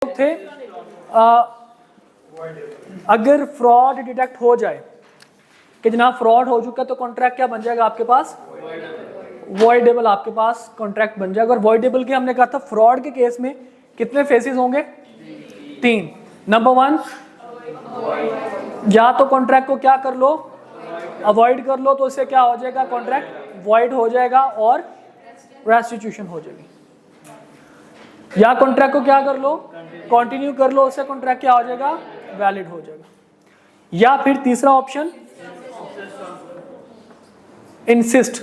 थे अगर fraud detect हो जाए कि जनाब फ्रॉड हो चुका तो कॉन्ट्रैक्ट क्या बन जाएगा आपके पास, वॉइडेबल आपके पास कॉन्ट्रैक्ट बन जाएगा। और वॉइडेबल के हमने कहा था फ्रॉड के केस में कितने फेसेस होंगे, 3। नंबर 1, या तो कॉन्ट्रैक्ट को क्या कर लो, अवॉइड कर लो, तो इससे क्या हो जाएगा, कॉन्ट्रैक्ट वॉइड हो जाएगा और रेस्टिट्यूशन हो जाएगी। या कॉन्ट्रैक्ट को क्या कर लो, कंटिन्यू कर लो, उससे कॉन्ट्रैक्ट क्या हो जाएगा, वैलिड हो जाएगा। या फिर तीसरा ऑप्शन, इंसिस्ट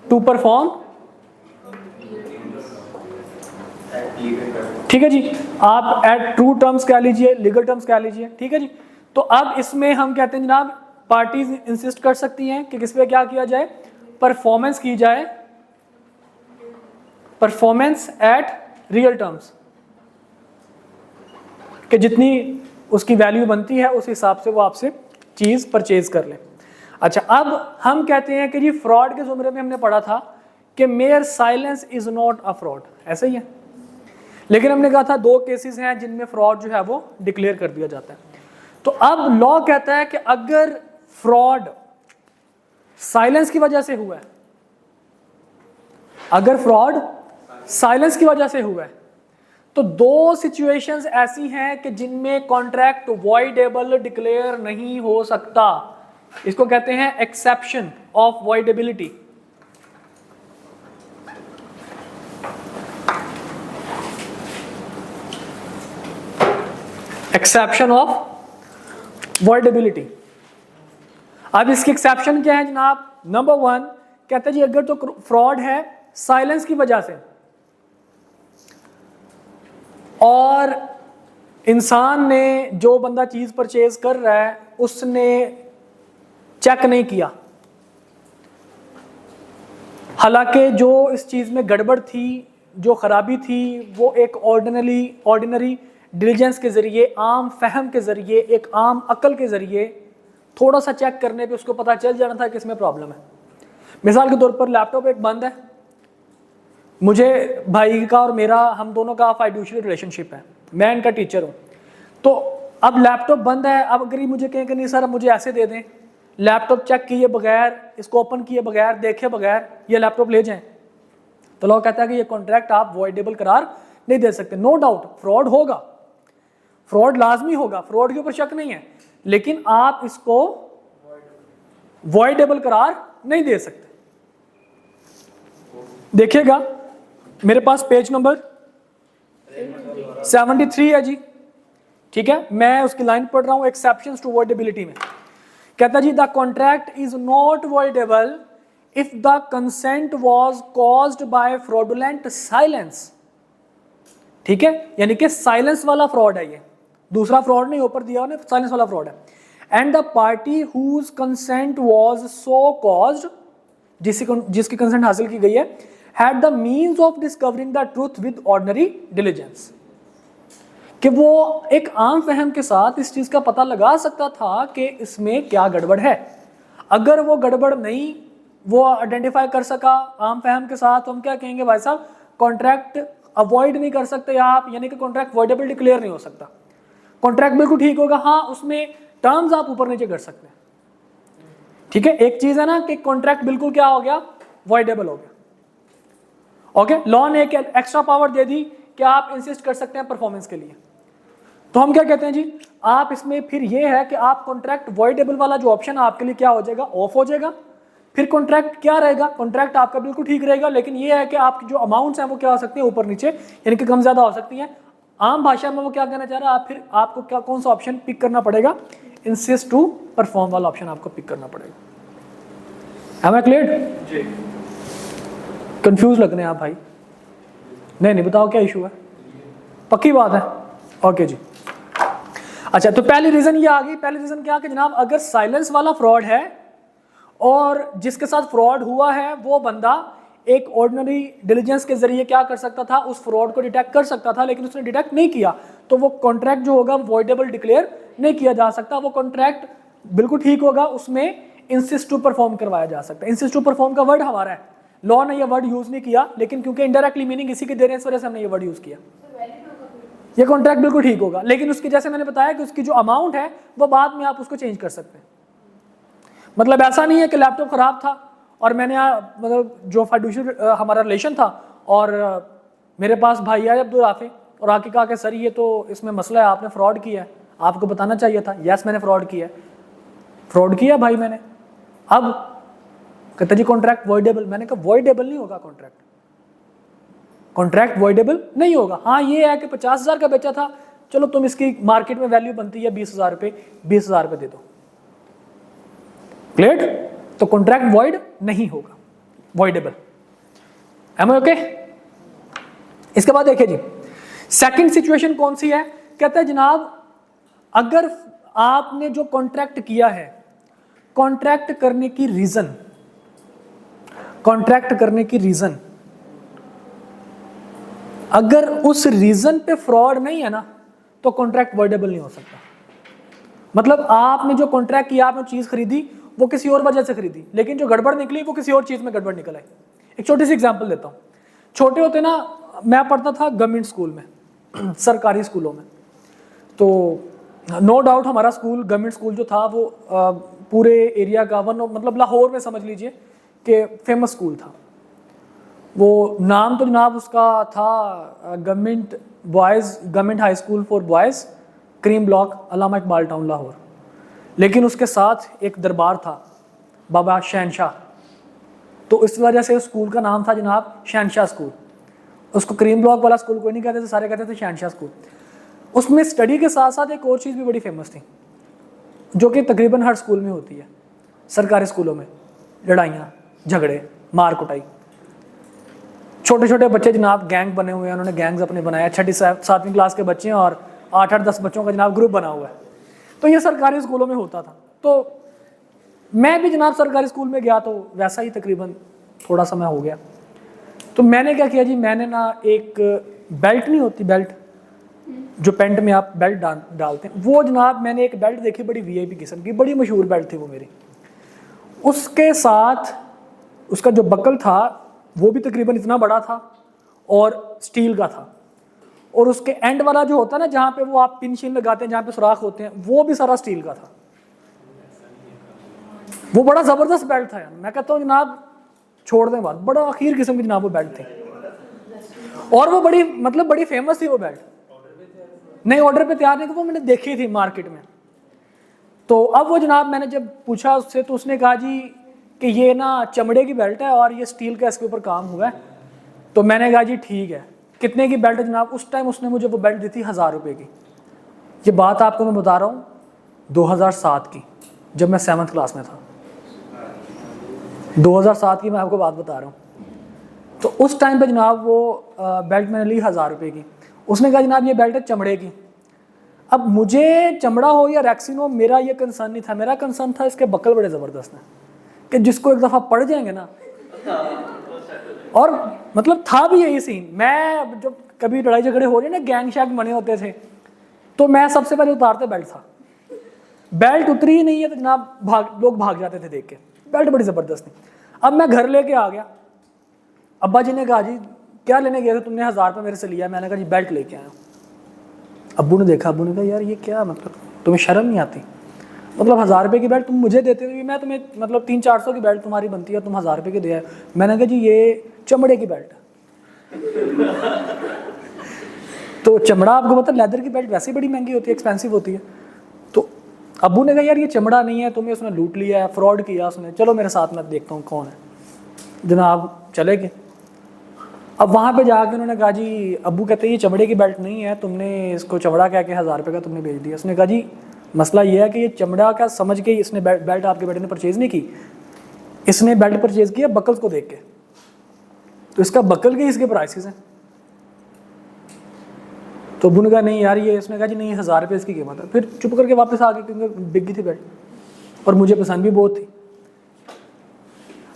टू परफॉर्म, ठीक है जी, आप एट ट्रू टर्म्स कह लीजिए, लीगल टर्म्स कह लीजिए, ठीक है जी। तो अब इसमें हम कहते हैं जनाब पार्टीज इंसिस्ट कर सकती हैं कि किस पे क्या किया जाए, परफॉर्मेंस की जाए, परफॉर्मेंस एट रियल टर्म्स, कि जितनी उसकी वैल्यू बनती है उस हिसाब से वो आपसे चीज परचेज कर ले। अच्छा, अब हम कहते हैं कि जी फ्रॉड के जुमरे में हमने पढ़ा था कि mayor silence is not a fraud, ऐसा ही है। लेकिन हमने कहा था 2 केसेस हैं जिनमें फ्रॉड जो है वो डिक्लेयर कर दिया जाता है। तो अब लॉ कहता है कि अगर फ्रॉड साइलेंस की वजह से हुआ है, अगर फ्रॉड साइलेंस की वजह से हुआ है, तो 2 सिचुएशंस ऐसी हैं कि जिनमें कॉन्ट्रैक्ट वॉइडेबल डिक्लेयर नहीं हो सकता। इसको कहते हैं exception of voidability. Exception of voidability. अब इसकी एक्सेप्शन क्या है जनाब, नंबर 1 कहते हैं जी अगर तो फ्रॉड है साइलेंस की वजह से और इंसान ने, जो बंदा चीज परचेज कर रहा है, उसने चेक नहीं किया, हालांकि जो इस चीज में गड़बड़ थी, जो खराबी थी, वो एक ऑर्डिनरी डिलीजेंस के जरिए, आम फहम के जरिए, एक आम अकल के जरिए थोड़ा सा चेक करने पे उसको पता चल जाना था कि इसमें प्रॉब्लम है। मिसाल के तौर पर लैपटॉप एक बंद है, मुझे भाई का और मेरा, हम दोनों का फाइड्यूशियल रिलेशनशिप है, मैं इनका टीचर हूँ। तो अब लैपटॉप बंद है, अब अगर ये मुझे कहें कि नहीं सर अब मुझे ऐसे दे दें, लैपटॉप चेक किए बगैर, इसको ओपन किए बगैर, देखे बगैर ये लैपटॉप ले जाएं, तो लॉ कहता है कि ये कॉन्ट्रैक्ट आप वॉइडेबल करार नहीं दे सकते। नो डाउट फ्रॉड होगा, फ्रॉड लाजमी होगा, फ्रॉड के ऊपर शक नहीं है, लेकिन आप इसको वॉइडेबल करार नहीं दे सकते। देखिएगा मेरे पास पेज नंबर 73 है जी, ठीक है, मैं उसकी लाइन पढ़ रहा हूं, एक्सेप्शंस टू वॉइडेबिलिटी में कहता जी the contract is not voidable if the consent was caused by fraudulent silence. ठीक है, यानी कि साइलेंस वाला फ्रॉड है, ये दूसरा फ्रॉड नहीं ऊपर दिया उन्हें, साइलेंस वाला फ्रॉड है। And the party whose consent was so caused, जिसकी कंसेंट हासिल की गई है, had the means of discovering the truth with ordinary diligence, कि वो एक आम फहम के साथ इस चीज का पता लगा सकता था कि इसमें क्या गड़बड़ है। अगर वो गड़बड़ नहीं वो आइडेंटिफाई कर सका आम फहम के साथ, तो हम क्या कहेंगे, भाई साहब कॉन्ट्रैक्ट अवॉइड नहीं कर सकते आप, यानी कि कॉन्ट्रैक्ट वॉइडेबल डिक्लेयर नहीं हो सकता। कॉन्ट्रैक्ट बिल्कुल ठीक होगा, हाँ उसमें टर्म्स आप ऊपर नीचे कर सकते हैं, ठीक है। एक चीज है ना कि कॉन्ट्रैक्ट बिल्कुल क्या हो गया, वॉइडेबल हो गया, ओके। लॉ ने एक एक्स्ट्रा पावर दे दी कि आप इंसिस्ट कर सकते हैं परफॉर्मेंस के लिए। तो हम क्या कहते हैं जी, आप इसमें फिर ये है कि आप कॉन्ट्रैक्ट वॉइडेबल वाला जो ऑप्शन है आपके लिए क्या हो जाएगा, ऑफ हो जाएगा। फिर कॉन्ट्रैक्ट क्या रहेगा, कॉन्ट्रैक्ट आपका बिल्कुल ठीक रहेगा, लेकिन ये है कि आपकी जो अमाउंट्स हैं वो क्या हो सकती है, ऊपर नीचे यानी कि कम ज्यादा हो सकती हैं। आम भाषा में वो क्या कहना चाह रहा है, आप फिर आपको क्या कौन सा ऑप्शन पिक करना पड़ेगा, इंसिस्ट टू परफॉर्म वाला ऑप्शन आपको पिक करना पड़ेगा। एम आई क्लियर जी? कंफ्यूज लग रहे हैं आप भाई? नहीं बताओ क्या इशू है, पक्की बात है, ओके जी। अच्छा, तो पहली रीजन ये आ गई। पहली रीजन क्या कि जनाब अगर साइलेंस वाला फ्रॉड है और जिसके साथ फ्रॉड हुआ है वो बंदा एक ऑर्डिनरी डिलीजेंस के जरिए क्या कर सकता था, उस फ्रॉड को डिटेक्ट कर सकता था, लेकिन उसने डिटेक्ट नहीं किया, तो वो कॉन्ट्रैक्ट जो होगा वॉइडेबल डिक्लेयर नहीं किया जा सकता। वो कॉन्ट्रैक्ट बिल्कुल ठीक होगा, उसमें इंसिस्ट टू परफॉर्म करवाया जा सकता है। इंसिस्ट टू परफॉर्म का वर्ड हमारा है, लॉ ने ये वर्ड यूज नहीं किया, लेकिन क्योंकि इनडायरेक्टली मीनिंग इसी के दे रहे हैं, इस वजह से हमने ये वर्ड यूज किया। ये कॉन्ट्रैक्ट बिल्कुल ठीक होगा, लेकिन उसकी जैसे मैंने बताया कि उसकी जो अमाउंट है वो बाद में आप उसको चेंज कर सकते हैं। मतलब ऐसा नहीं है कि लैपटॉप खराब था और मैंने मतलब जो फाइडुशियल हमारा रिलेशन था और मेरे पास भाई आए अब्दुल राफी और आके कहा कि सर ये तो इसमें मसला है, आपने फ्रॉड किया है, आपको बताना चाहिए था। यस मैंने फ्रॉड किया है, फ्रॉड किया भाई मैंने। अब कहते जी कॉन्ट्रैक्ट वॉइडेबल, मैंने कहा वॉइडेबल नहीं होगा कॉन्ट्रैक्ट, कॉन्ट्रैक्ट वॉइडेबल नहीं होगा। हाँ ये है कि 50,000 का बेचा था, चलो तुम इसकी मार्केट में वैल्यू बनती है 20,000 रुपये, 20,000 रुपये दे दो, क्लियर? तो कॉन्ट्रैक्ट वॉइड नहीं होगा, वॉइडेबल। एम आई ओके? इसके बाद देखिए जी सेकंड सिचुएशन कौन सी है, कहता है जनाब अगर आपने जो कॉन्ट्रैक्ट किया है, कॉन्ट्रैक्ट करने की रीजन, कॉन्ट्रैक्ट करने की रीजन अगर उस रीजन पे फ्रॉड नहीं है ना तो कॉन्ट्रैक्ट वॉइडेबल नहीं हो सकता। मतलब आपने जो कॉन्ट्रैक्ट किया, आपने चीज खरीदी वो किसी और वजह से खरीदी, लेकिन जो गड़बड़ निकली वो किसी और चीज में गड़बड़ निकल आई। एक छोटी सी एग्जांपल देता हूँ। छोटे होते ना, मैं पढ़ता था गवर्नमेंट स्कूल में, सरकारी स्कूलों में, तो नो डाउट हमारा स्कूल, गवर्नमेंट स्कूल जो था वो पूरे एरिया का मतलब लाहौर में समझ लीजिए कि फेमस स्कूल था। वो नाम तो जनाब उसका था government boys, government high school for boys, cream block, Allama Iqbal town, Lahore. लेकिन उसके साथ एक दरबार था, बाबा शहनशाह, तो इस वजह से उस स्कूल का नाम था जनाब शहनशाह स्कूल। उसको क्रीम ब्लॉक वाला स्कूल कोई नहीं कहते थे, सारे कहते थे शहनशाह स्कूल। उसमें स्टडी के साथ साथ एक और चीज़ भी बड़ी फेमस थी, जो कि तकरीबन हर स्कूल में होती है, सरकारी स्कूलों में, लड़ाइयाँ, झगड़े, मार कुटाई। छोटे छोटे बच्चे जनाब गैंग बने हुए हैं, उन्होंने गैंग्स अपने बनाया, 6ठी 7वीं क्लास के बच्चे हैं और 8-10 बच्चों का जनाब ग्रुप बना हुआ है। तो ये सरकारी स्कूलों में होता था। तो मैं भी जनाब सरकारी स्कूल में गया तो वैसा ही तकरीबन थोड़ा समय हो गया। तो मैंने क्या किया जी, मैंने ना एक बेल्ट नहीं होती, बेल्ट जो पेंट में आप बेल्ट डालते हैं, वो जनाब मैंने एक बेल्ट देखी, बड़ी वीआईपी किस्म की, बड़ी मशहूर बेल्ट थी वो मेरी। उसके साथ उसका जो बकल था वो भी तकरीबन इतना बड़ा था और स्टील का था, और उसके एंड वाला जो होता है ना, जहाँ पे वो आप पिन शिन लगाते हैं, जहाँ पे सुराख होते हैं, वो भी सारा स्टील का था। वो बड़ा ज़बरदस्त बेल्ट था यार। मैं कहता हूँ जनाब छोड़ दें बात, बड़ा आखिर किस्म की जनाब वो बेल्ट थी, और वो बड़ी मतलब बड़ी फेमस थी वो बेल्ट। नहीं ऑर्डर पे तैयार नहीं थी, वो मैंने देखी थी मार्केट में। तो अब वो जनाब मैंने जब पूछा उससे, तो उसने कहा जी कि ये ना चमड़े की बेल्ट है और ये स्टील का इसके ऊपर काम हुआ है। तो मैंने कहा जी ठीक है, कितने की बेल्ट है जनाब? उस टाइम उसने मुझे वो बेल्ट दी थी 1000 रुपये की। ये बात आपको मैं बता रहा हूँ 2007 की, जब मैं 7th क्लास में था। 2007 की मैं आपको बात बता रहा हूँ। तो उस टाइम पे जनाब वो बेल्ट मैंने ली 1000 रुपये की। उसने कहा जनाब ये बेल्ट है चमड़े की। अब मुझे चमड़ा हो या रैक्सिन हो, मेरा ये कंसर्न नहीं था। मेरा कंसर्न था इसके बकल बड़े ज़बरदस्त हैं कि जिसको एक दफ़ा पड़ जाएंगे ना, और मतलब था भी यही सीन। मैं जब कभी लड़ाई झगड़े हो रहे ना, गैंग शैंग बने होते थे, तो मैं सबसे पहले उतारते बेल्ट था। बेल्ट उतरी ही नहीं है तो जनाब लोग भाग जाते थे देख के, बेल्ट बड़ी ज़बरदस्त थी। अब मैं घर लेके आ गया, अब्बा जी ने कहा जी क्या लेने गए थे तुमने, 1000 रुपये मेरे से लिया। मैंने कहा जी बेल्ट लेके आया। अब्बू ने देखा, अब्बू ने कहा यार ये क्या, मतलब तुम्हें शर्म नहीं आती? मतलब 1000 रुपये की बेल्ट तुम मुझे देते हो, मैं तुम्हें मतलब 300-400 की बेल्ट तुम्हारी बनती है, तुम 1000 रुपये की दिया है। मैंने कहा जी ये चमड़े की बेल्ट है। तो चमड़ा आपको पता, लेदर की बेल्ट वैसे ही बड़ी महंगी होती है, एक्सपेंसिव होती है। तो अब्बू ने कहा यार ये चमड़ा नहीं है, तुम्हें उसने लूट लिया है, फ्रॉड किया उसने, चलो मेरे साथ मैं देखता हूँ कौन है। जनाब चले गए। अब वहाँ पे जाके उन्होंने कहा जी, अब्बू कहते हैं ये चमड़े की बेल्ट नहीं है, तुमने इसको चमड़ा कह के 1000 रुपये का तुमने बेच दिया। उसने कहा जी मसला ये है कि ये चमड़ा का समझ के इसने बेल्ट आपके बेटे ने परचेज़ नहीं की, इसने बेल्ट परचेज़ किया बकल्स को देख के, तो इसका बकल के इसके प्राइसेस हैं। तो अब्बू ने कहा नहीं यार ये, इसने कहा जी नहीं 1000 रुपये इसकी कीमत है। फिर चुप करके वापस आ गए क्योंकि बिक गई थी बेल्ट और मुझे पसंद भी बहुत थी।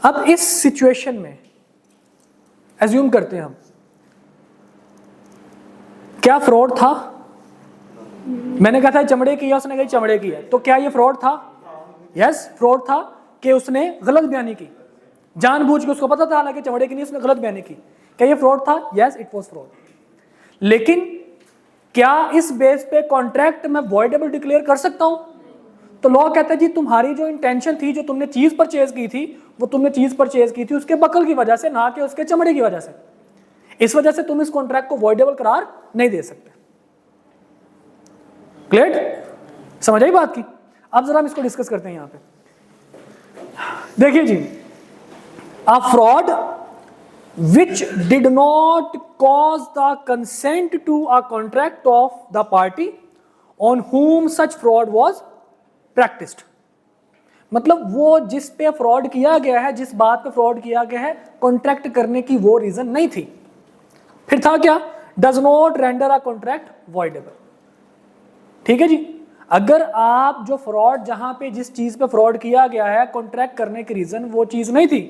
अब इस सिचुएशन में एज्यूम करते हैं हम, क्या फ्रॉड था? मैंने कहा था चमड़े की है, उसने कहा चमड़े की है, तो क्या ये फ्रॉड था? यस फ्रॉड था कि उसने गलत बयानी की, जानबूझ के, उसको पता था हालांकि चमड़े की नहीं, उसने गलत बयानी की। क्या ये फ्रॉड था? Yes it was fraud. लेकिन क्या इस बेस पे कॉन्ट्रैक्ट मैं वॉइडेबल डिक्लेयर कर सकता हूं? तो लॉ कहता है जी तुम्हारी जो इंटेंशन थी, जो तुमने चीज परचेज की थी, वो तुमने चीज परचेज की थी उसके बकल की वजह से, ना कि उसके चमड़े की वजह से। इस वजह से तुम इस कॉन्ट्रैक्ट को वॉइडेबल करार नहीं दे सकते। क्लियर? समझ आई बात की? अब जरा हम इसको डिस्कस करते हैं यहां पे। देखिए जी, a fraud which did not cause the consent to a contract of the party on whom such fraud was practiced। मतलब वो जिस पे फ्रॉड किया गया है, जिस बात पे फ्रॉड किया गया है, कॉन्ट्रैक्ट करने की वो रीजन नहीं थी। फिर था क्या? Does not render a contract voidable. ठीक है जी, अगर आप जो फ्रॉड, जहां पे जिस चीज पे फ्रॉड किया गया है, कॉन्ट्रैक्ट करने की रीजन वो चीज नहीं थी,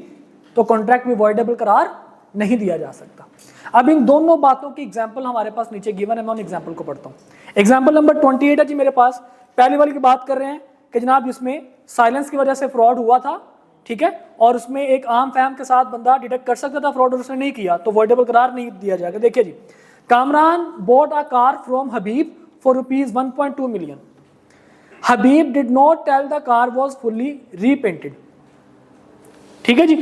तो कॉन्ट्रैक्ट भी वॉइडेबल करार नहीं दिया जा सकता। अब इन दोनों बातों की एग्जांपल हमारे पास नीचे गिवन है, मैं उन एग्जांपल को पढ़ता हूं। एग्जांपल नंबर 28 है जी मेरे पास। पहली वाली की बात कर रहे हैं कि जनाब इसमें साइलेंस की वजह से फ्रॉड हुआ था, ठीक है, और उसमें एक आम फैम के साथ बंदा डिटेक्ट कर सकता था फ्रॉड और उसने नहीं किया, तो वॉइडेबल करार नहीं दिया जाएगा। देखिए जी, Kamran bought a car from Habib for rupees 1.2 million. Habib did not tell the car was fully repainted. ठीक है जी,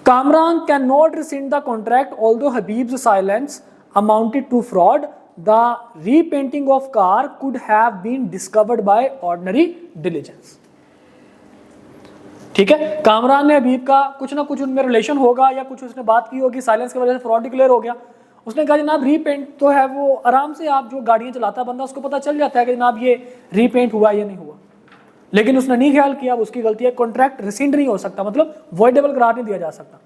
Kamran cannot rescind the contract although Habib's silence amounted to fraud. The repainting of car could have been discovered by ordinary diligence। ठीक है, कामरान ने हबीब का कुछ ना कुछ उनमें रिलेशन होगा या कुछ उसने बात की होगी, साइलेंस की वजह से फ्रॉड डिक्लेयर हो गया। उसने कहा जनाब रीपेंट तो है, वो आराम से आप जो गाड़ियां चलाता है बंदा, उसको पता चल जाता है कि जनाब ये रीपेंट हुआ या नहीं हुआ, लेकिन उसने नहीं ख्याल किया, उसकी गलती है। कॉन्ट्रैक्ट रिसिंड नहीं हो सकता, मतलब वॉइडेबल करार नहीं दिया जा सकता।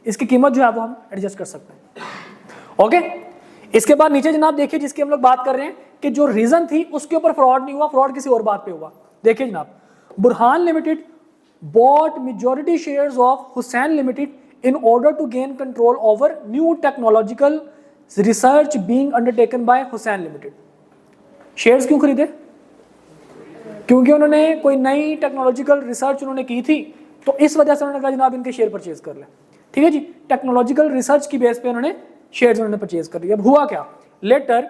इसकी कीमत जो है वो हम एडजस्ट कर सकते हैं। ओके, इसके बाद नीचे जनाब देखिए, जिसकी हम लोग बात कर रहे हैं कि जो रीजन थी उसके ऊपर फ्रॉड नहीं हुआ, फ्रॉड किसी और बात पे हुआ। देखिए जनाब, Burhan limited bought majority shares of Hussain Limited in order to gain control over new technological research being undertaken by Hussain Limited। Shares क्यों खरीदे? क्योंकि उन्होंने कोई नई टेक्नोलॉजिकल रिसर्च उन्होंने की थी, तो इस वजह से उन्होंने कहा जनाब इनके शेयर परचेज कर ले। ठीक है जी, टेक्नोलॉजिकल रिसर्च की बेस पे उन्होंने शेयर्स उन्होंने परचेज कर लिया। अब हुआ क्या? Later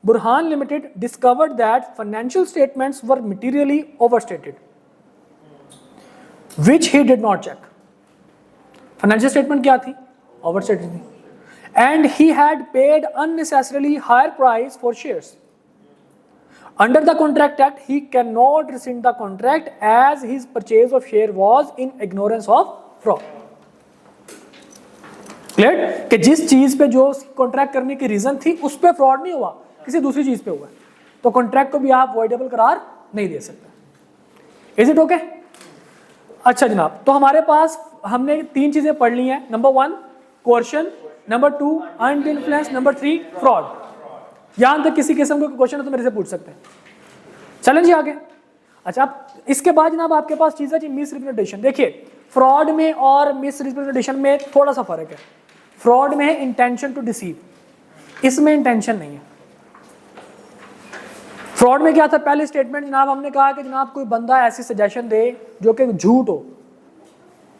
Burhan limited discovered that financial statements were materially overstated which he did not check। Financial statement क्या थी? ओवरस्टेटेड थी। and he had paid unnecessarily higher price for shares। Under the Contract Act, he cannot rescind the contract as his purchase of share was in ignorance of fraud। Clear? कि जिस चीज पे जो contract करने की reason थी उस पे फ्रॉड नहीं हुआ, किसी दूसरी चीज पे हुआ, तो कॉन्ट्रैक्ट को भी आप वॉइडेबल करार नहीं दे सकते। Is it okay? अच्छा जनाब, तो हमारे पास हमने 3 चीजें पढ़ ली हैं। Number 1 coercion, number 2 earned influence, number 3 fraud. यहां तक किसी किस्म का क्वेश्चन है तो मेरे से पूछ सकते हैं। चलें जी आगे। अच्छा, इसके बाद जनाब आपके पास चीज है जी मिस रिप्रेजेंटेशन। देखिए, फ्रॉड में और मिस रिप्रेजेंटेशन में थोड़ा सा फर्क है। फ्रॉड में है इंटेंशन टू डिसीव, इसमें इंटेंशन नहीं है। फ्रॉड में क्या था? पहली स्टेटमेंट जनाब हमने कहा कि जनाब कोई बंदा ऐसी सजेशन दे जो कि झूठ हो,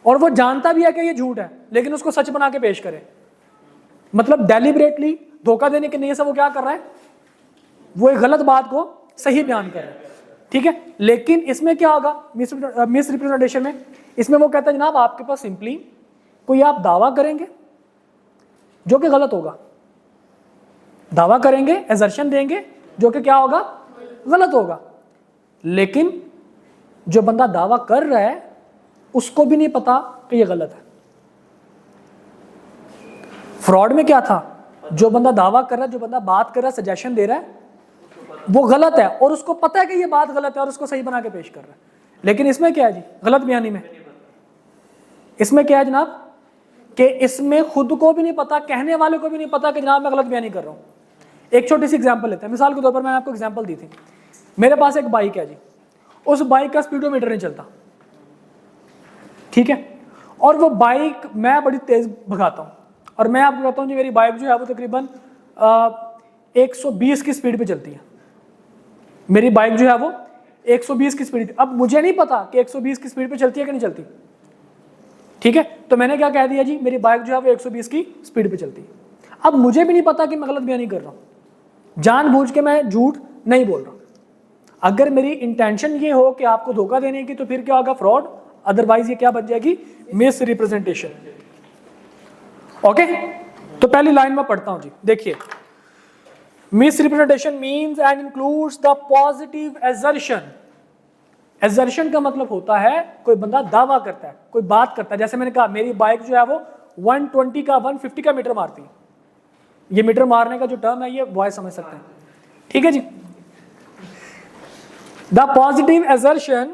और वो जानता भी है कि ये झूठ है, लेकिन उसको सच बना के पेश करे। मतलब डेलिबरेटली धोखा देने के लिए से वो क्या कर रहा है? वो एक गलत बात को सही बयान कर रहा है। ठीक है, लेकिन इसमें क्या होगा मिस रिप्रेजेंटेशन में? इसमें वो कहता है जनाब आपके पास सिंपली कोई आप दावा करेंगे जो कि गलत होगा, दावा करेंगे, एजर्शन देंगे जो कि क्या होगा? गलत होगा, लेकिन जो बंदा दावा कर रहा है उसको भी नहीं पता कि ये गलत है। फ्रॉड में क्या था? जो बंदा दावा कर रहा है, जो बंदा बात कर रहा है, सजेशन दे रहा है, वो गलत है और उसको पता है कि ये बात गलत है और उसको सही बना के पेश कर रहा है। लेकिन इसमें क्या है जी? गलत बयानी में इसमें क्या है जनाब? कि इसमें खुद को भी नहीं पता, कहने वाले को भी नहीं पता कि जनाब मैं गलत बयानी कर रहा हूं। एक छोटी सी एग्जांपल लेते हैं। मिसाल के तौर पर मैंने आपको एग्जांपल दी थी, मेरे पास एक बाइक है जी, उस बाइक का स्पीडोमीटर नहीं चलता, ठीक है, और वो बाइक मैं बड़ी तेज भगाता हूं, और मैं आपको कहता हूं जी मेरी बाइक जो है वो तकरीबन 120 की स्पीड पे चलती है। मेरी बाइक जो है वो 120 की स्पीड, अब मुझे नहीं पता कि 120 की स्पीड पे चलती है कि नहीं चलती, ठीक है, तो मैंने क्या कह दिया जी मेरी बाइक जो है वो 120 की स्पीड पे चलती है। अब मुझे भी नहीं पता कि मैं गलत बयानी कर रहा हूं, जानबूझ के मैं झूठ नहीं बोल रहा। अगर मेरी इंटेंशन ये हो कि आपको धोखा देने की, तो फिर क्या होगा? फ्रॉड। अदरवाइज ये क्या बन जाएगी? Miss representation. ओके, तो पहली लाइन में पढ़ता हूं जी, देखिए। Miss representation means and includes the positive assertion. Assertion का मतलब होता है कोई बंदा दावा करता है, कोई बात करता है। जैसे मैंने कहा मेरी बाइक जो है वो 120 का 150 का मीटर मारती है। ये मीटर मारने का जो टर्म है ये बॉय समझ सकते हैं, ठीक है जी। The positive assertion.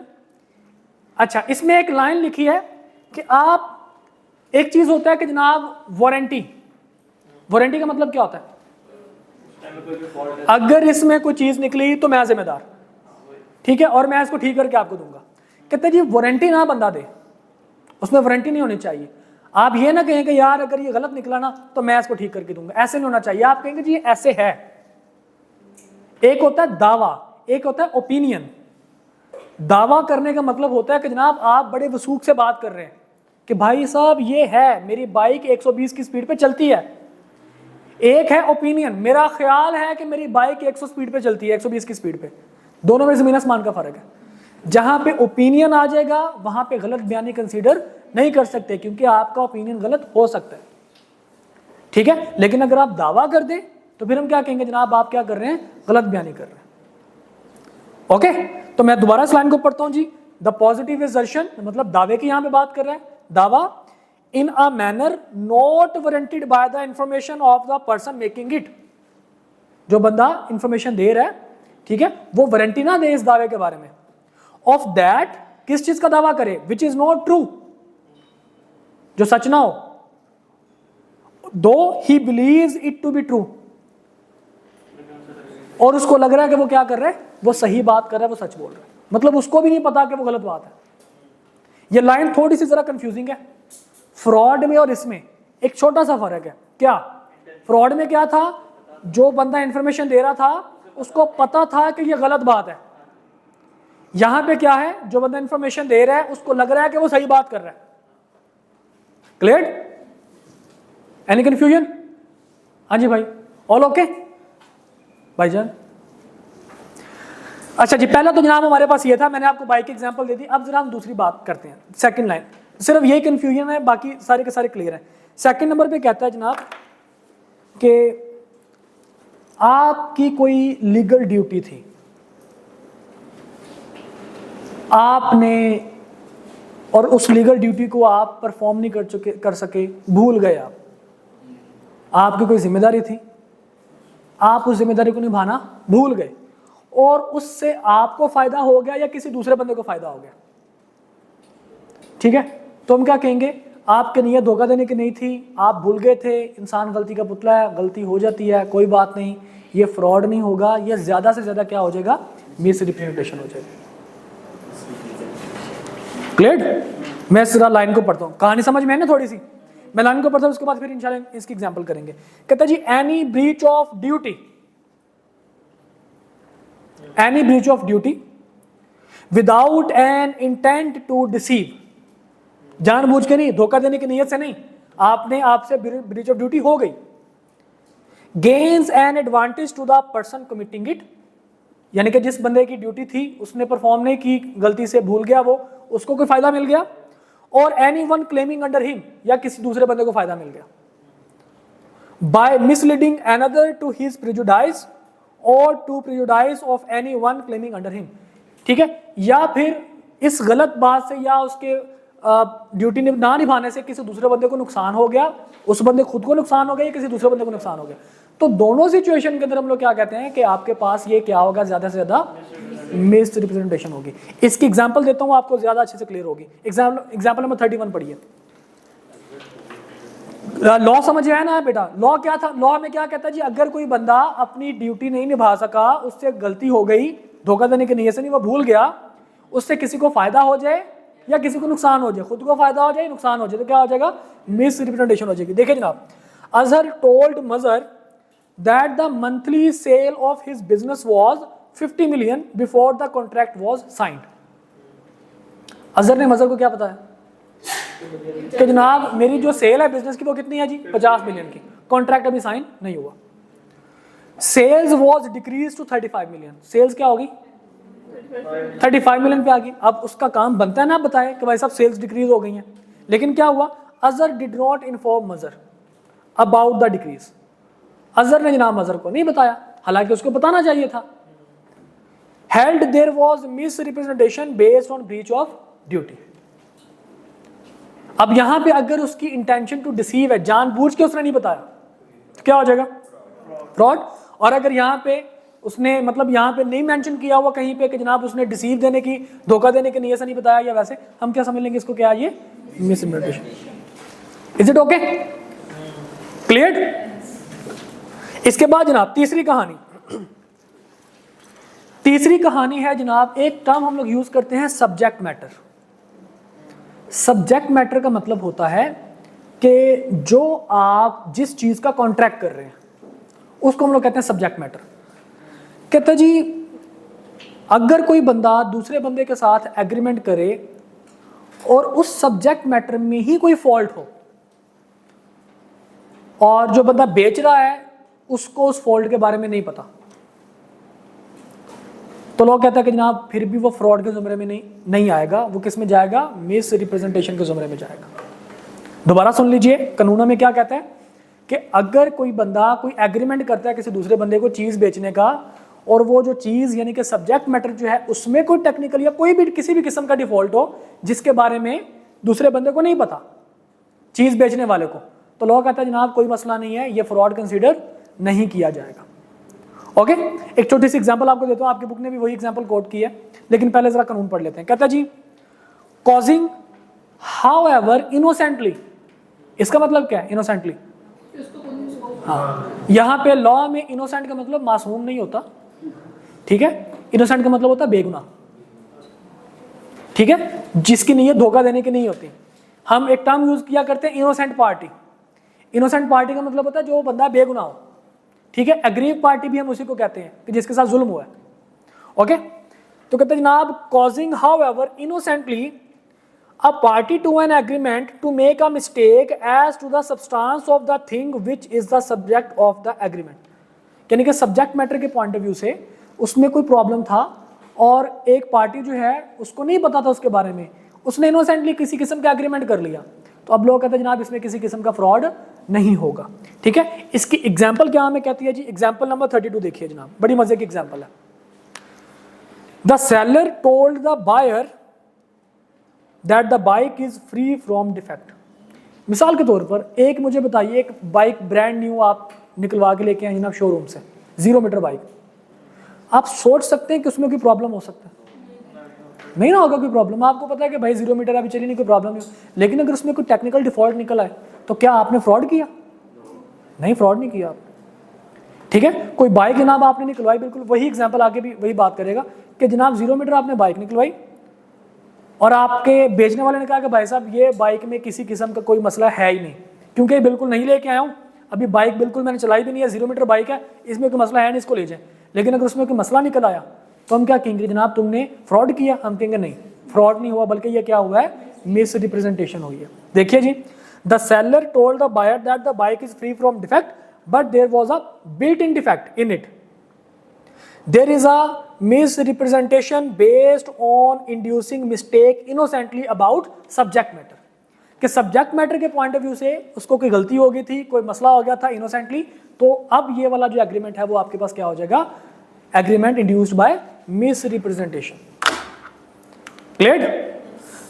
अच्छा, इसमें एक लाइन लिखी है कि आप, एक चीज होता है कि जनाब वारंटी। वारंटी का मतलब क्या होता है? अगर इसमें कोई चीज निकली तो मैं जिम्मेदार, ठीक है, और मैं इसको ठीक करके आपको दूंगा। कहते जी वारंटी ना बंदा दे, उसमें वारंटी नहीं होनी चाहिए। आप ये ना कहें कि यार अगर ये गलत निकला ना तो मैं इसको ठीक करके दूंगा, ऐसे नहीं होना चाहिए। आप कहेंगे जी ऐसे है। एक होता है दावा, एक होता है ओपिनियन। दावा करने का मतलब होता है कि जनाब आप बड़े वसूख से बात कर रहे हैं कि भाई साहब ये है, मेरी बाइक 120 की स्पीड पे चलती है। एक है ओपिनियन, मेरा ख्याल है कि मेरी बाइक 100 स्पीड पे चलती है, 120 की स्पीड पे। दोनों में जमीन आसमान का फर्क है। जहां पे ओपिनियन आ जाएगा वहां पे गलत बयानी कंसीडर नहीं कर सकते, क्योंकि आपका ओपिनियन गलत हो सकता है, ठीक है। लेकिन अगर आप दावा कर दें तो फिर हम क्या कहेंगे? जनाब आप क्या कर रहे हैं? गलत बयानी कर रहे हैं। ओके, तो मैं दोबारा इस लाइन को पढ़ता हूं जी। द पॉजिटिव एजर्शन मतलब दावे की यहां पे बात कर रहे हैं। दावा in a manner not warranted by the information of the person making it. जो बंदा इंफॉर्मेशन दे रहा है, ठीक है, वो वारंटी ना दे इस दावे के बारे में। ऑफ दैट, किस चीज का दावा करे? विच इज नॉट ट्रू, जो सच ना हो। Though he believes it to be true, और उसको लग रहा है कि वो क्या कर रहा है? वो सही बात कर रहा है, वो सच बोल रहा है। मतलब उसको भी नहीं पता कि वो गलत बात है। ये लाइन थोड़ी सी जरा कंफ्यूजिंग है। फ्रॉड में और इसमें एक छोटा सा फर्क है। क्या? फ्रॉड में क्या था? जो बंदा इंफॉर्मेशन दे रहा था उसको पता था कि ये गलत बात है। यहां पे क्या है? जो बंदा इंफॉर्मेशन दे रहा है उसको लग रहा है कि वो सही बात कर रहा है। क्लियर? Any confusion? हाँ जी भाई, ऑल ओके भाईजान? अच्छा जी, पहला तो जनाब हमारे पास ये था, मैंने आपको बाइक की एग्जांपल दे दी। अब जरा हम दूसरी बात करते हैं। सेकंड लाइन, सिर्फ यही कंफ्यूजन है, बाकी सारे के सारे क्लियर हैं। सेकंड नंबर पे कहता है जनाब कि आपकी कोई लीगल ड्यूटी थी, आपने, और उस लीगल ड्यूटी को आप परफॉर्म नहीं कर सके, भूल गए आप। आपकी कोई जिम्मेदारी थी, आप उस जिम्मेदारी को निभाना भूल गए, और उससे आपको फायदा हो गया या किसी दूसरे बंदे को फायदा हो गया, ठीक है। तो हम क्या कहेंगे? आपकी नीयत धोखा देने की नहीं थी, आप भूल गए थे। इंसान गलती का पुतला है, गलती हो जाती है, कोई बात नहीं। ये फ्रॉड नहीं होगा, ये ज्यादा से ज्यादा क्या हो जाएगा? मिस रिप्रेजेंटेशन हो जाएगा। क्लियर? मैं इस लाइन को पढ़ता हूँ, कहानी समझ में है ना थोड़ी सी? मैं लाइन को पढ़ता हूँ, उसके बाद फिर इंशाल्लाह इसकी एग्जांपल करेंगे। कहता जी any breach of duty, any breach of duty without an intent to deceive, जानबूझ के नहीं, धोखा देने की नीयत से नहीं, आपने, आपसे ब्रीच ऑफ ड्यूटी हो गई। Gains an advantage to the person committing it, यानी कि जिस बंदे की ड्यूटी थी उसने परफॉर्म नहीं की, गलती से भूल गया वो, उसको कोई फायदा मिल गया। और any one claiming under him, या किसी दूसरे बंदे को फायदा मिल गया। By misleading another to his prejudice or to prejudice of any one claiming under him, ठीक है। या फिर इस गलत बात से या उसके ड्यूटी ना निभाने से किसी दूसरे बंदे को नुकसान हो गया, उस बंदे खुद को नुकसान हो गया या किसी दूसरे बंदे को नुकसान हो गया। तो दोनों सिचुएशन के अंदर हम लोग क्या कहते हैं कि आपके पास ये क्या होगा? ज्यादा से ज्यादा मिस रिप्रेजेंटेशन होगी। इसकी एग्जांपल देता हूं, आपको ज्यादा अच्छे से क्लियर होगी। एग्जांपल नंबर 31 पढ़िए। लॉ समझ आया ना बेटा? लॉ क्या था? लॉ में क्या कहता है जी? अगर कोई बंदा अपनी ड्यूटी नहीं निभा सका, उससे गलती हो गई, धोखा देने की नीयत से नहीं, वो भूल गया, उससे किसी को फायदा हो जाए या किसी को नुकसान हो जाए, खुद को फायदा हो जाए नुकसान हो जाए, तो क्या हो जाएगा? मिस रिप्रेजेंटेशन हो जाएगी। देखिए जनाब, अजहर टोल्ड मजर that the monthly cell of his business was 50 million before the contract was signed. Azhar ने मजर को क्या बताया कि जनाब मेरी जो सेल है बिजनेस की वो कितनी है जी? 50 मिलियन की। कॉन्ट्रैक्ट अभी साइन नहीं हुआ। Sales was decrease to 35 million, sales क्या होगी 35 मिलियन पे आ गई। अब उसका काम बनता है ना, बताए कि भाई साहब सेल्स डिक्रीज हो गई हैं, लेकिन क्या हुआ, अजहर डिड नॉट इन्फॉर्म मजर अबाउट द डिक्रीज, अजहर ने जनाब मजर को नहीं बताया, हालांकि उसको बताना चाहिए था। Held there was miss representation based on breach of duty. अब यहां पे अगर उसकी इंटेंशन टू डिसीव है, जानबूझ के उसने नहीं बताया, तो क्या हो जाएगा फ्रॉड। और अगर यहां पे उसने मतलब यहां पे नहीं मेंशन किया हुआ कहीं पे कि जनाब उसने डिसीव देने की, धोखा देने की नियत से नहीं बताया, या वैसे हम क्या समझ लेंगे इसको, क्या ये miss representation. Is it okay, clear. इसके बाद जनाब तीसरी कहानी, तीसरी कहानी है जनाब, एक टर्म हम लोग यूज करते हैं सब्जेक्ट मैटर। सब्जेक्ट मैटर का मतलब होता है कि जो आप जिस चीज का कॉन्ट्रैक्ट कर रहे हैं उसको हम लोग कहते हैं सब्जेक्ट मैटर। कहते जी अगर कोई बंदा दूसरे बंदे के साथ एग्रीमेंट करे और उस सब्जेक्ट मैटर में ही कोई फॉल्ट हो और जो बंदा बेच रहा है उसको उस फॉल्ट के बारे में नहीं पता, तो लोग कहते हैं कि जनाब फिर भी वो फ्रॉड के जुमरे में नहीं आएगा, वो किस में जाएगा, मिस रिप्रेजेंटेशन के जुमरे में जाएगा। दोबारा सुन लीजिए, कानूनों में क्या कहते हैं कि अगर कोई बंदा कोई एग्रीमेंट करता है किसी दूसरे बंदे को चीज बेचने का, और वो जो चीज यानी कि सब्जेक्ट मैटर जो है उसमें कोई टेक्निकल या कोई भी किसी भी किस्म का डिफॉल्ट हो जिसके बारे में दूसरे बंदे को नहीं पता, चीज बेचने वाले को, तो लोग कहता है जनाब कोई मसला नहीं है, ये फ्रॉड कंसीडर नहीं किया जाएगा। ओके, एक छोटी सी एग्जांपल आपको देता हूं, आपकी बुक ने भी वही एग्जांपल कोट की है, लेकिन पहले जरा कानून पढ़ लेते हैं। कहता जी कॉजिंग हाउएवर इनोसेंटली, इसका मतलब क्या है इनोसेंटली, हाँ यहां पे लॉ में इनोसेंट का मतलब मासूम नहीं होता, ठीक है, इनोसेंट का मतलब होता है बेगुनाह, ठीक है, जिसकी नीयत धोखा देने की नहीं होती। हम एक टर्म यूज किया करते हैं इनोसेंट पार्टी, इनोसेंट पार्टी का मतलब होता है जो बंदा बेगुनाह हो, ठीक है। एग्रीव पार्टी भी हम उसी को कहते हैं कि जिसके साथ जुल्म हुआ है। ओके, तो कहते हैं जनाब causing however innocently a party to an agreement to make a mistake as to the substance of the thing which is the subject of the agreement, यानी कि सब्जेक्ट मैटर के पॉइंट ऑफ व्यू से उसमें कोई problem था और एक party जो है उसको नहीं पता था उसके बारे में, उसने इनोसेंटली किसी किस्म का एग्रीमेंट कर लिया, तो अब लोग कहते हैं जनाब इसमें किसी किस्म का फ्रॉड नहीं होगा, ठीक है। इसकी एग्जांपल क्या हमें कहती है जी, एग्जांपल नंबर 32 देखिए जनाब, बड़ी मजे की एग्जांपल है। The seller told the buyer that the bike is free from defect. मिसाल के तौर पर एक मुझे बताइए, एक बाइक ब्रांड न्यू आप निकलवा के लेके आए जनाब शोरूम से, 0 मीटर बाइक, आप सोच सकते हैं कि उसमें कोई प्रॉब्लम हो सकता है, नहीं ना होगा कोई प्रॉब्लम, आपको पता है कि भाई 0 मीटर अभी चली नहीं, कोई प्रॉब्लम नहीं, लेकिन अगर उसमें कोई टेक्निकल डिफॉल्ट निकल आए तो क्या आपने फ्रॉड किया, नहीं फ्रॉड नहीं किया आप, ठीक है। कोई बाइक जनाब आपने निकलवाई, बिल्कुल वही एग्जांपल आगे भी वही बात करेगा कि जनाब 0 मीटर आपने बाइक निकलवाई और आपके बेचने वाले ने कहा कि भाई साहब ये बाइक में किसी किस्म का कोई मसला है ही नहीं, क्योंकि बिल्कुल नहीं लेके आया हूँ, अभी बाइक बिल्कुल मैंने चलाई भी नहीं है, 0 मीटर बाइक है, इसमें कोई मसला है नहीं, इसको ले जाए। लेकिन अगर उसमें कोई मसला निकल आया तो हम क्या कहेंगे जनाब तुमने फ्रॉड किया, हम कहेंगे नहीं फ्रॉड नहीं हुआ, बल्कि ये क्या हुआ है, मिस रिप्रेजेंटेशन हुई है। देखिए जी, the seller told the buyer that the bike is free from defect but there was a built in defect in it, there is a misrepresentation based on inducing mistake innocently about subject matter, कि subject matter के point of view से उसको कोई गलती हो गई थी, कोई मसला हो गया था इनोसेंटली, तो अब ये वाला जो एग्रीमेंट है वो आपके पास क्या हो जाएगा, agreement induced by miss representation. Clear,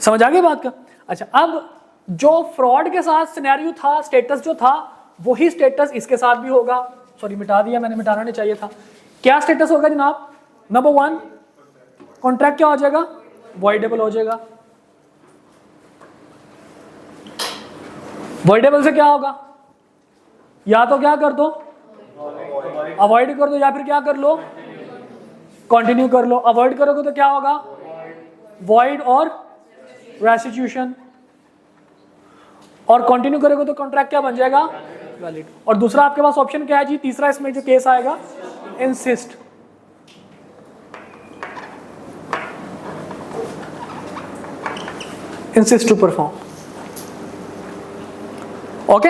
समझ आ गई बात का। अच्छा, अब जो फ्रॉड के साथ सिनेरियो था, स्टेटस जो था, वही स्टेटस इसके साथ भी होगा। सॉरी मिटा दिया मैंने, मिटाना नहीं चाहिए था। क्या स्टेटस होगा जनाब, नंबर 1 कॉन्ट्रैक्ट क्या हो जाएगा, वॉइडेबल हो जाएगा। वॉइडेबल से क्या होगा, या तो क्या कर दो अवॉइड कर दो, या फिर क्या कर लो कंटिन्यू कर लो। अवॉइड करोगे तो क्या होगा, वॉइड और रेस्टिट्यूशन, और कंटिन्यू करोगे तो कॉन्ट्रैक्ट क्या बन जाएगा, वैलिड। और दूसरा आपके पास ऑप्शन क्या है जी, तीसरा इसमें जो केस आएगा, insist. Insist to perform. Okay,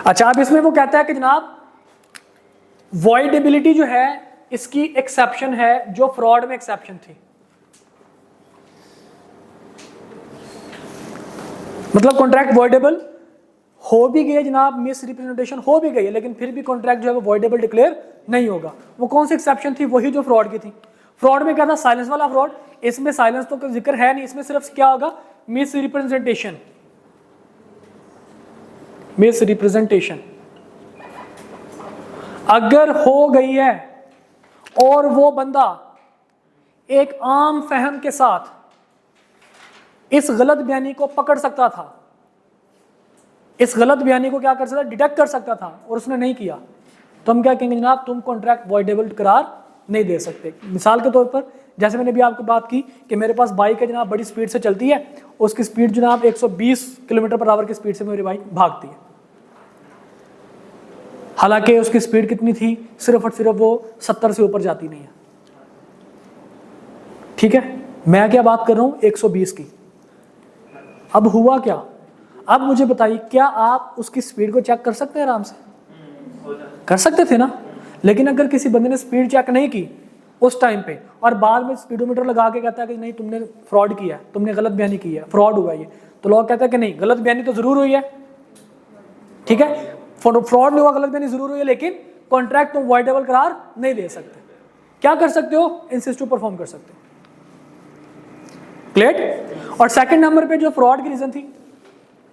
अच्छा अब इसमें वो कहता है कि जनाब वॉइडेबिलिटी जो है इसकी एक्सेप्शन है जो फ्रॉड में एक्सेप्शन थी। मतलब कॉन्ट्रैक्ट वॉइडेबल हो भी गया जनाब, मिस रिप्रेजेंटेशन हो भी गई है, लेकिन फिर भी कॉन्ट्रैक्ट जो है वो वॉइडेबल डिक्लेयर नहीं होगा। वो कौन सी एक्सेप्शन थी? वही जो फ्रॉड की थी। फ्रॉड में क्या था? साइलेंस वाला फ्रॉड। इसमें साइलेंस तो जिक्र है नहीं, इसमें सिर्फ क्या होगा? Miss representation. मिस रिप्रेजेंटेशन अगर हो गई है और वो बंदा एक आम फहम के साथ इस गलत बयानी को पकड़ सकता था, इस गलत बयानी को क्या कर सकता, डिटेक्ट कर सकता था, और उसने नहीं किया, तो हम क्या कहेंगे जनाब? तुम कॉन्ट्रैक्ट वॉइडेबल करार नहीं दे सकते। मिसाल के तौर पर जैसे मैंने भी आपको बात की कि मेरे पास बाइक है जनाब, बड़ी स्पीड से चलती है, उसकी स्पीड जनाब 120 किलोमीटर पर आवर की स्पीड से मेरी बाइक भागती है, हालांकि उसकी स्पीड कितनी थी? सिर्फ और सिर्फ वो 70 से ऊपर जाती नहीं है। ठीक है, मैं क्या बात कर रहा हूं? 120 की। अब हुआ क्या? अब मुझे बताइए, क्या आप उसकी स्पीड को चेक कर सकते हैं? आराम से कर सकते थे ना। लेकिन अगर किसी बंदे ने स्पीड चेक नहीं की उस टाइम पे और बाद में स्पीडोमीटर लगा के कहता है कि नहीं तुमने फ्रॉड किया है, तुमने गलत बयानी की है, फ्रॉड हुआ ये, तो लोग कहते हैं कि नहीं, गलत बयानी तो जरूर हुई है। ठीक है, फ्रॉड नहीं हुआ, गलत बयानी जरूर हुई है, लेकिन कॉन्ट्रैक्ट तुम वॉइडेबल करार नहीं दे सकते। क्या कर सकते हो? इंसिस्ट टू परफॉर्म कर सकते हो। क्लियर? और सेकंड नंबर पे जो फ्रॉड की रीजन थी,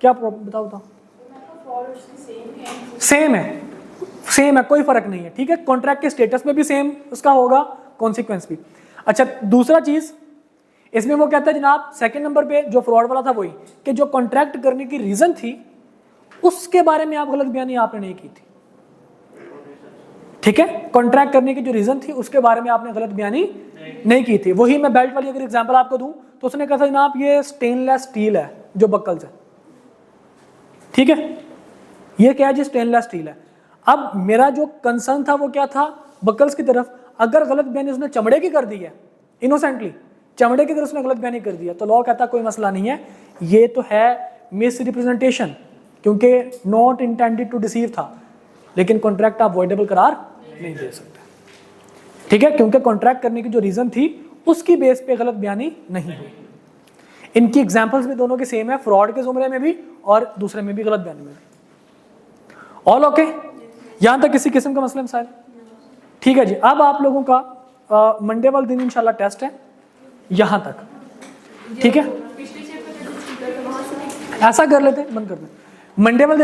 क्या बताओ? सेम है, सेम है, कोई फर्क नहीं है। ठीक है, कॉन्ट्रैक्ट के स्टेटस में भी सेम उसका होगा, कॉन्सिक्वेंस भी। अच्छा, दूसरा चीज इसमें वो कहता है जनाब, सेकंड नंबर पे जो फ्रॉड वाला था वही कि जो कॉन्ट्रैक्ट करने की रीजन थी उसके बारे में आप गलत बयानी आपने नहीं की थी। ठीक है, कॉन्ट्रैक्ट करने की जो रीजन थी उसके बारे में आपने गलत बयानी नहीं की थी। वही मैं बेल्ट वाली अगर एग्जांपल आपको दूं तो उसने कहा था जनाब ये स्टेनलेस स्टील है जो बक्कल्स है। ठीक है, ये क्या है जी? स्टेनलेस स्टील है। अब मेरा जो कंसर्न था वो क्या था? बक्कल्स की तरफ। अगर गलत बयानी उसने चमड़े की कर दी है, इनोसेंटली चमड़े की तरफ उसने गलत बयानी कर दिया, तो लॉ कहता कोई मसला नहीं है, ये तो है मिस रिप्रेजेंटेशन, क्योंकि नॉट इंटेंडेड टू डिसीव था, लेकिन कॉन्ट्रैक्ट आप वॉइडेबल करार नहीं दे सकते। ठीक है, क्योंकि कॉन्ट्रैक्ट करने की जो रीजन थी उसकी बेस पे गलत बयानी नहीं हुई। इनकी एग्जांपल्स भी दोनों के सेम है, फ्रॉड के जुमरे में भी और दूसरे में भी, गलत बयानी में भी। All okay? यहां तक किसी किस्म का मसला मसाइल? ठीक है जी। अब आप लोगों का मंडे वाले दिन इंशाल्लाह टेस्ट है, यहां तक। ठीक है, ऐसा कर लेते हैं, बंद कर दें मंडे वाले